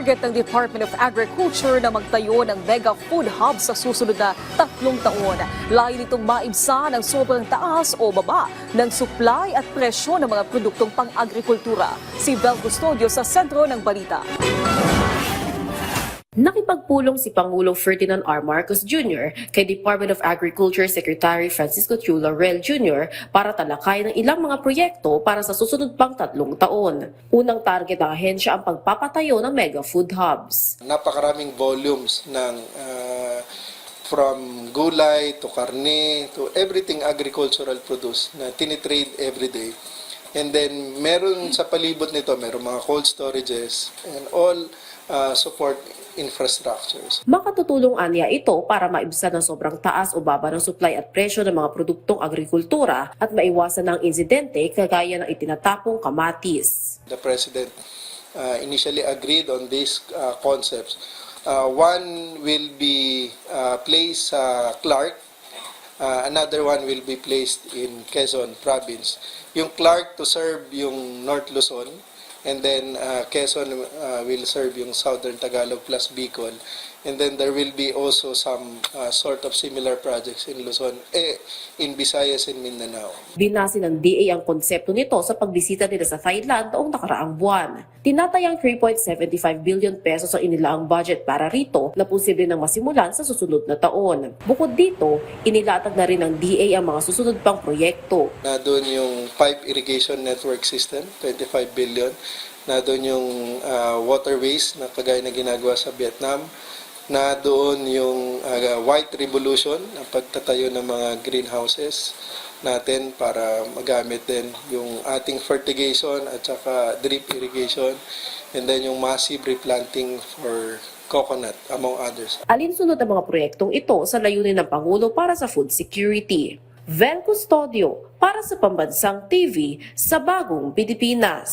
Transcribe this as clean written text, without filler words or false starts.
Target ng Department of Agriculture na magtayo ng mega food hub sa susunod na 3 taon. Layo nitong maibsan ang sobrang taas o baba ng supply at presyo ng mga produktong pang-agrikultura. Si Vel Custodio sa sentro ng balita. Nakipagpulong si Pangulong Ferdinand R. Marcos Jr. kay Department of Agriculture Secretary Francisco Chu Laurel Jr. para talakayin ng ilang mga proyekto para sa susunod pang 3 taon. Unang target ng ahensya ang pagpapatayo ng mega food hubs. Napakaraming volumes ng from gulay to karne to everything agricultural produce na tinitrade every day. And then meron sa palibot nito, meron mga cold storages and all support infrastructures. Makatutulong anya ito para maibsan ang sobrang taas o baba ng supply at presyo ng mga produktong agrikultura at maiwasan ng insidente kagaya ng itinatapong kamatis. The President initially agreed on these concepts. One will be placed sa Clark, another one will be placed in Quezon Province. Yung Clark to serve yung North Luzon, and then Quezon will serve yung Southern Tagalog plus Bicol. And then there will be also some sort of similar projects in Luzon, in Visayas and Mindanao. Binasi ng DA ang konsepto nito sa pagbisita nila sa Thailand noong nakaraang buwan. Tinatayang 3.75 billion pesos ang inilaang budget para rito na posible nang masimulan sa susunod na taon. Bukod dito, inilatag na rin ng DA ang mga susunod pang proyekto. Na doon yung pipe irrigation network system, 25 billion. Na doon yung waterways na kagaya na ginagawa sa Vietnam. Na doon yung white revolution, ang pagtatayo ng mga greenhouses natin para magamit din yung ating fertigation at saka drip irrigation, and then yung massive replanting for coconut, among others. Alinsunod ang mga proyektong ito sa layunin ng Pangulo para sa food security. Vel Custodio para sa Pambansang TV sa Bagong Pilipinas.